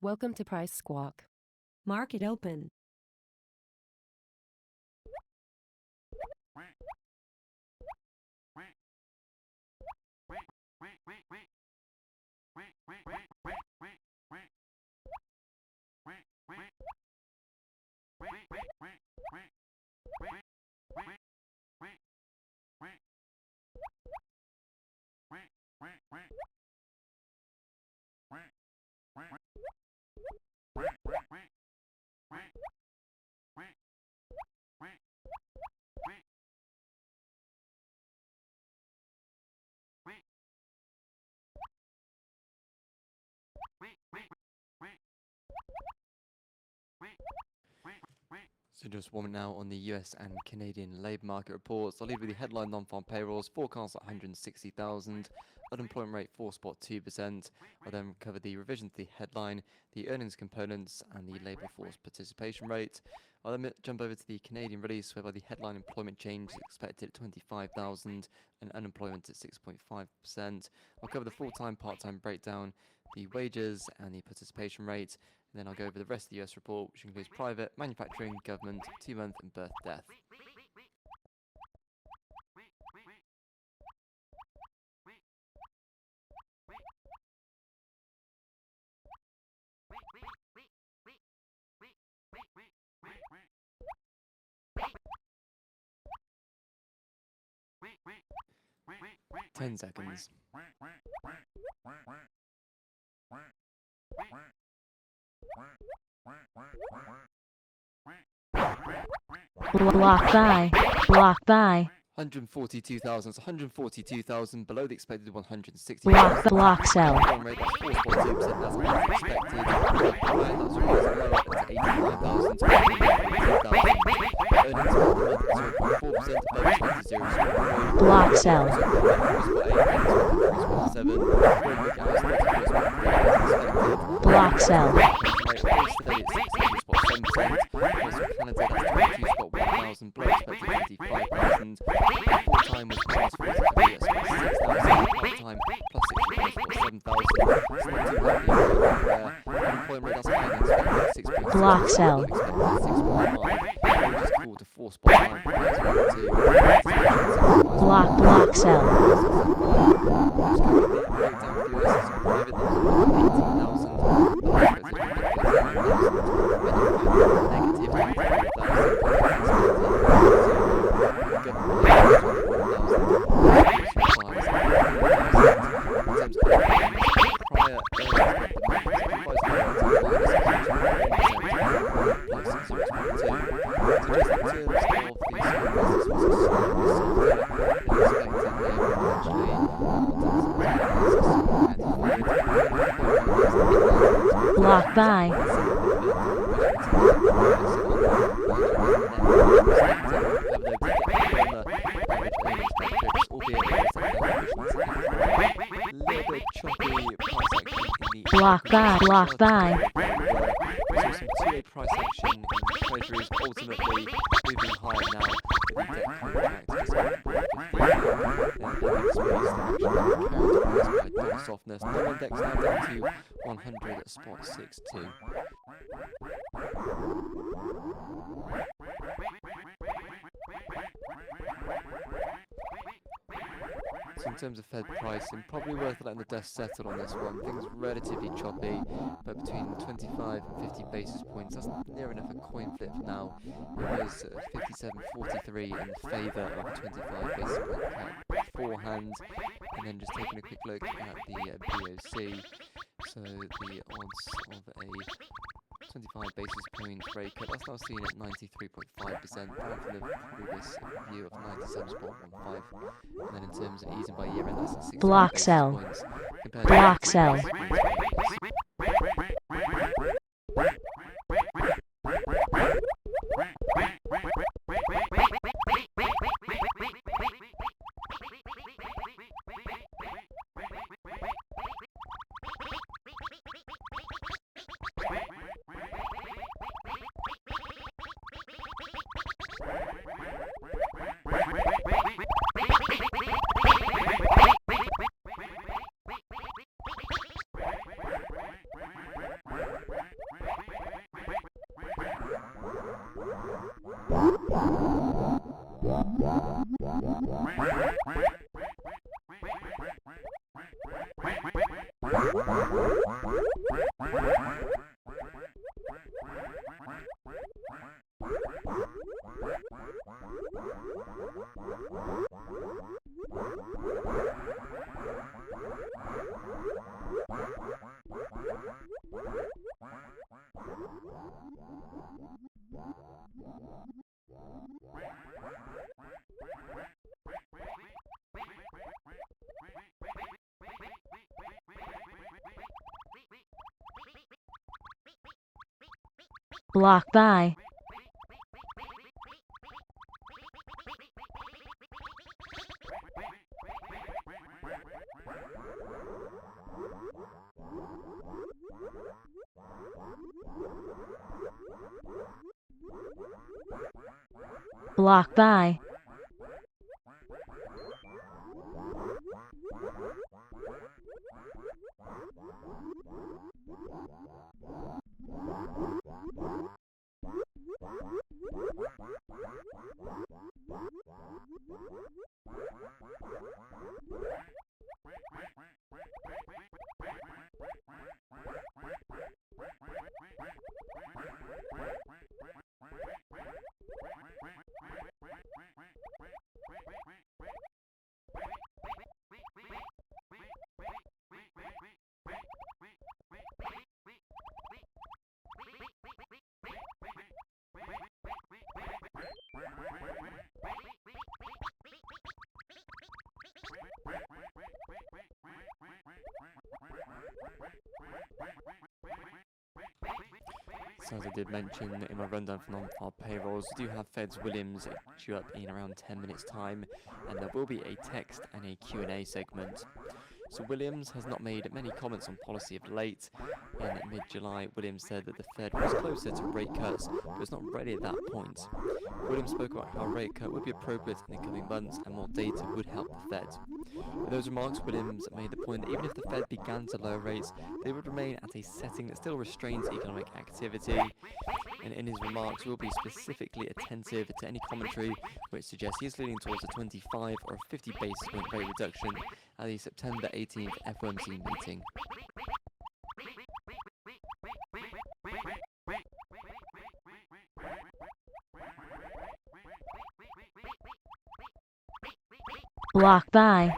Welcome to Price Squawk. Market open. So just 1 minute now on the US and Canadian labour market reports. I'll lead with the headline non-farm payrolls, forecast at 160,000, unemployment rate 4.2%. I'll then cover the revision to the headline, the earnings components and the labour force participation rate. I'll then jump over to the Canadian release, whereby the headline employment change is expected at 25,000 and unemployment at 6.5%. I'll cover the full-time, part-time breakdown, the wages and the participation rate. And then I'll go over the rest of the US report, which includes private, manufacturing, government, 2-month and birth death. Ten seconds. Block buy. 142,000, 142,000 below the expected 160,000. Block sell. Rate, that's 4.2%, that's as expected. That's rising lower, that's 89,000 to 142,000. Earnings per month 0.4% above 20. Block sell. 3.8, Block sell. Full-time was minus 43, part-time plus 7,000. It's not too likely unemployment rate that's higher than expected, 6.6%. Block sell. 6.5. Wages cooled to 4.9. Block sell. Block buy. Block buy. Some 2A price action in treasuries, ultimately moving higher now with the debt contract just softness. No index now down to 100.62. So in terms of Fed pricing, probably worth letting the dust settle on this one. Things relatively choppy, but between 25 and 50 basis points, that's near enough a coin flip now. It was 57.43 in favour of a 25 basis point cut beforehand. And then just taking a quick look at the BOC, so the odds of a 25 basis point rate cut, that's now seen at 93.5%, down from the previous view of 97.15. And then in terms of easing by year end, that's at 60 Block sell. points compared Block to sell. Block by. Block by. So as I did mention in my rundown for non-farm payrolls, we do have Feds Williams due up in around 10 minutes time, and there will be a text and a Q&A segment. So Williams has not made many comments on policy of late. In mid-July, Williams said that the Fed was closer to rate cuts, but was not ready at that point. Williams spoke about how a rate cut would be appropriate in the coming months and more data would help the Fed. With those remarks, Williams made the point that even if the Fed began to lower rates, they would remain at a setting that still restrains economic activity. And in his remarks, we'll be specifically attentive to any commentary which suggests he is leaning towards a 25 or 50 basis point rate reduction at the September 18th FOMC meeting. Block by.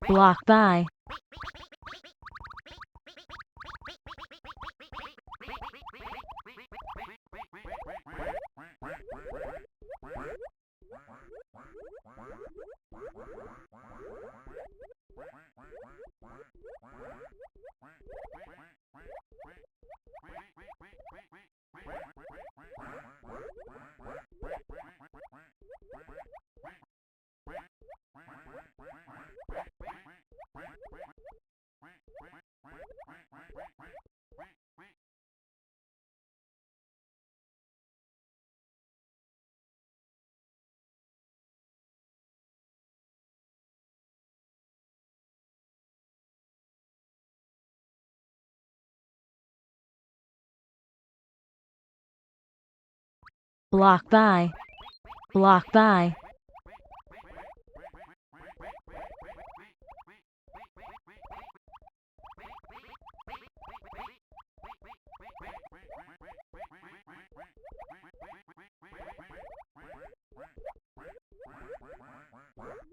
Block by. Block by. Block by.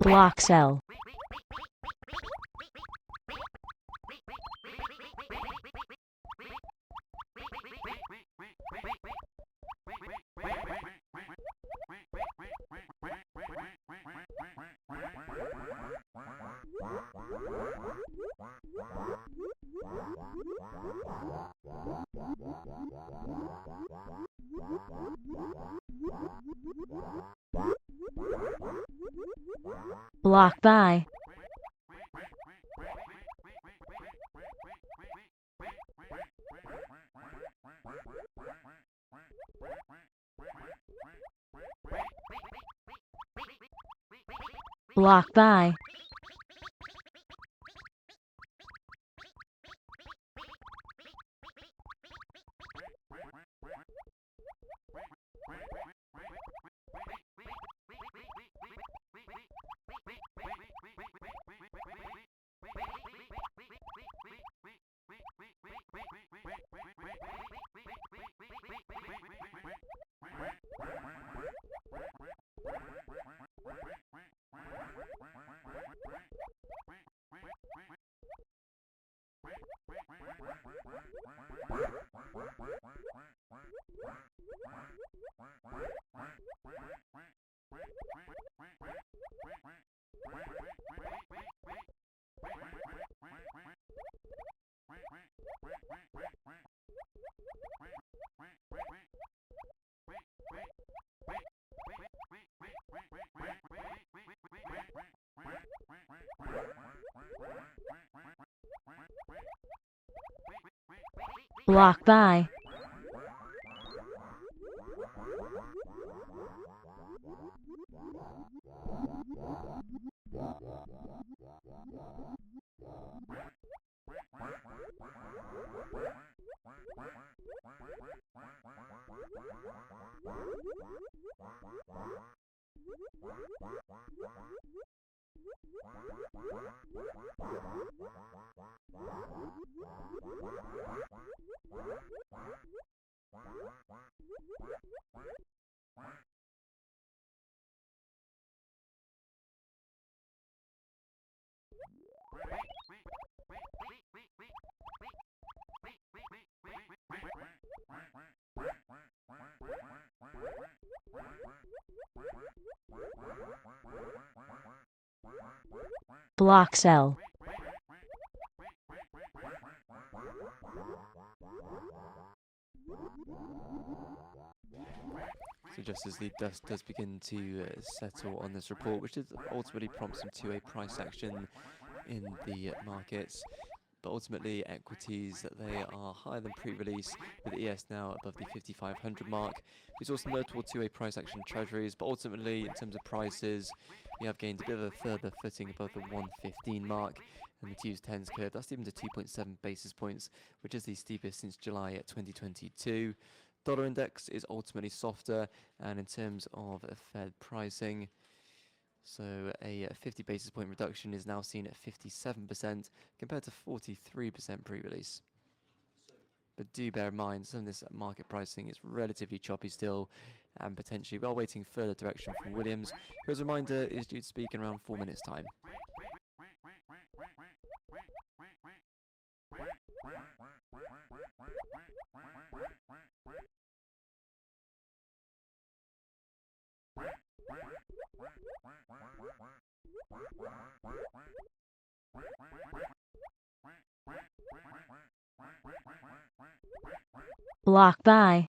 Block sell. Block by. Block by. Block by. Block sell. So just as the dust does begin to settle on this report, which did ultimately prompt some 2A price action in the markets, but ultimately equities, they are higher than pre-release, with ES now above the 5,500 mark. We saw some notable 2A price action treasuries, but ultimately in terms of prices, we have gained a bit of a further footing above the 115 mark, and the 2's 10s curve, that's even to 2.7 basis points, which is the steepest since July 2022. Dollar index is ultimately softer, and in terms of Fed pricing, so a 50 basis point reduction is now seen at 57% compared to 43% pre-release. But do bear in mind, some of this market pricing is relatively choppy still, and potentially while waiting further direction from Williams, who, as a reminder, is due to speak in around 4 minutes' time. Block by.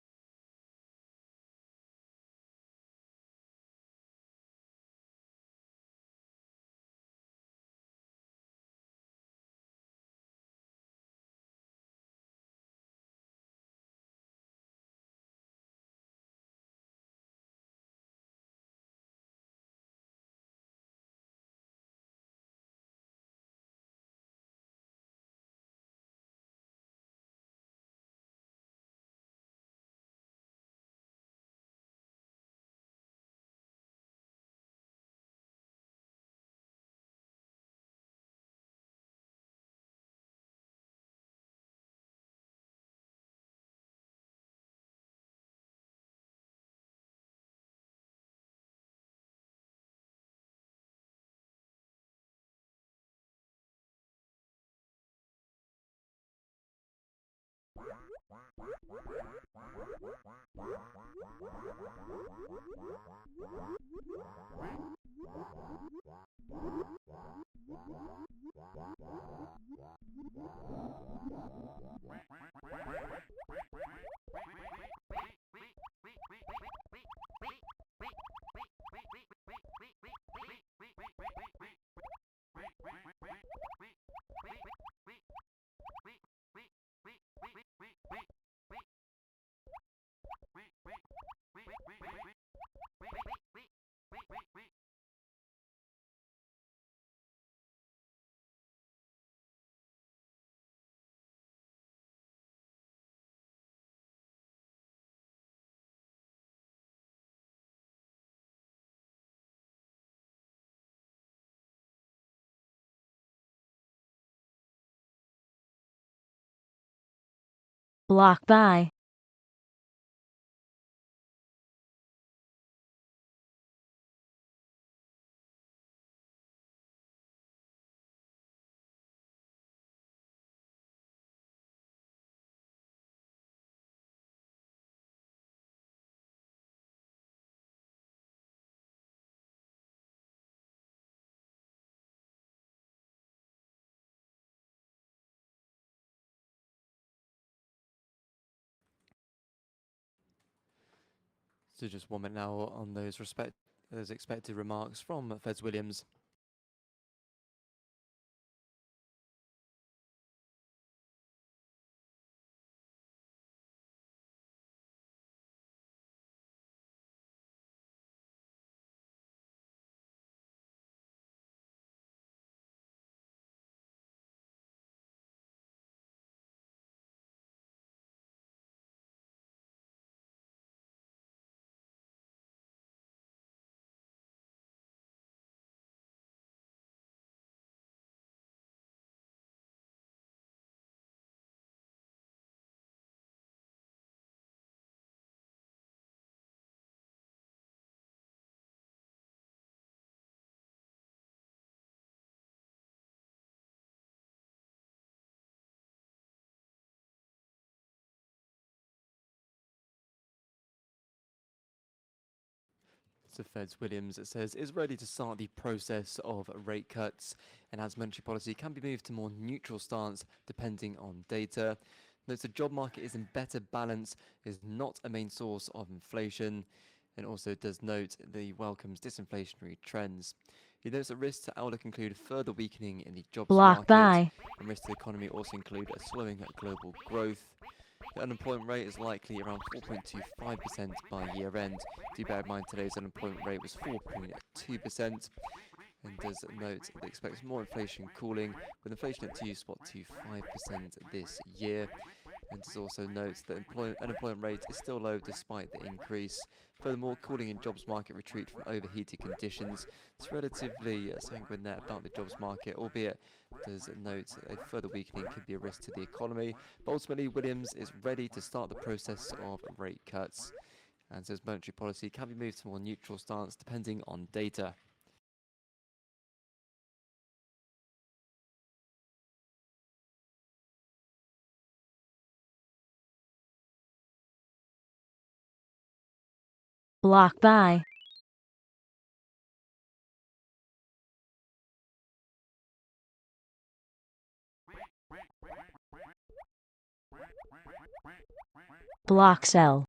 Block by. So just 1 minute now on those expected remarks from Feds Williams. So Feds Williams says is ready to start the process of rate cuts, and as monetary policy can be moved to more neutral stance depending on data. Notes the job market is in better balance, is not a main source of inflation, and also does note the welcomes disinflationary trends. He notes that risks to outlook include further weakening in the jobs Block market, by. and risks to the economy also include a slowing global growth. The unemployment rate is likely around 4.25% by year end. Do bear in mind today's unemployment rate was 4.2%, and does note that expects more inflation cooling, with inflation at 2.25% this year. And does also note that unemployment rate is still low despite the increase. Furthermore, cooling in jobs market retreat from overheated conditions. It's relatively sanguine there about the jobs market, albeit does note a further weakening could be a risk to the economy. But ultimately, Williams is ready to start the process of rate cuts, and says monetary policy can be moved to a more neutral stance depending on data. Block by. Block sell.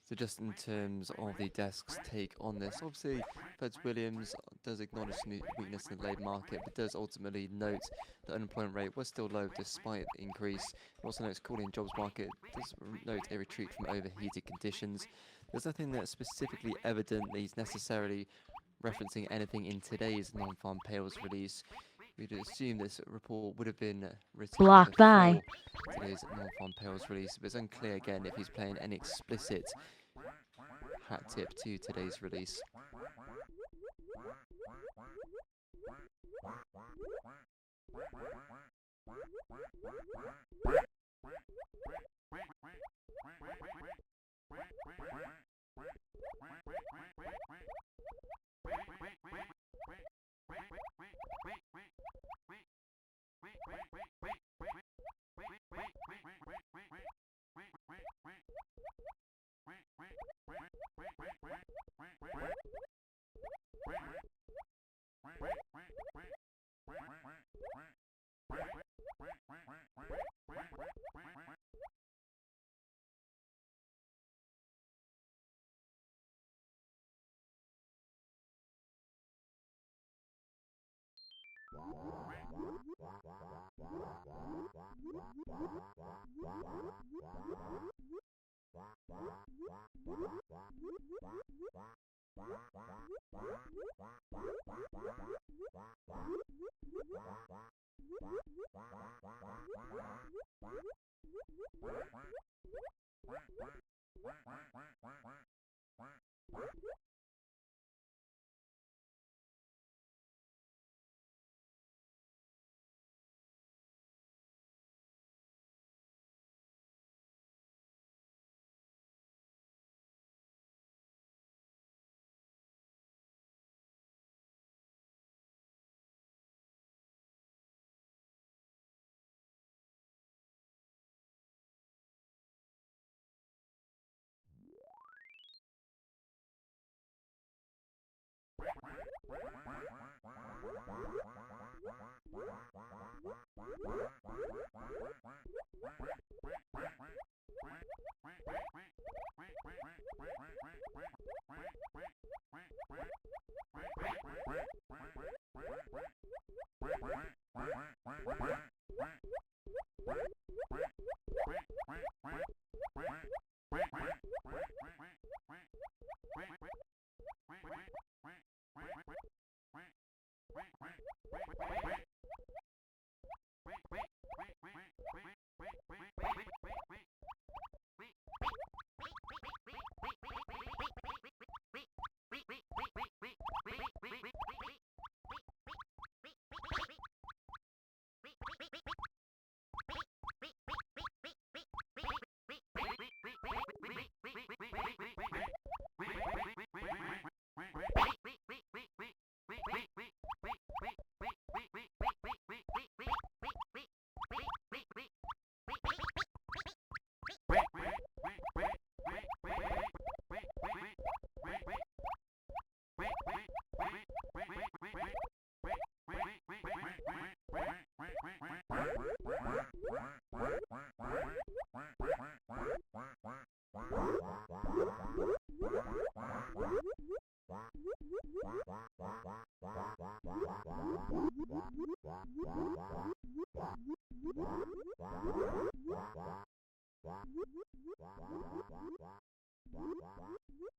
So just in terms of the desk's take on this, obviously Feds Williams does acknowledge some weakness in the labour market, but does ultimately note the unemployment rate was still low despite the increase. Also notes cooling jobs market, does note a retreat from overheated conditions. There's nothing that's specifically evident that he's necessarily referencing anything in today's non-farm payrolls release. We'd assume this report would have been written Block by. before today's non-farm payrolls release, but it's unclear again if he's playing any explicit hat tip to today's release.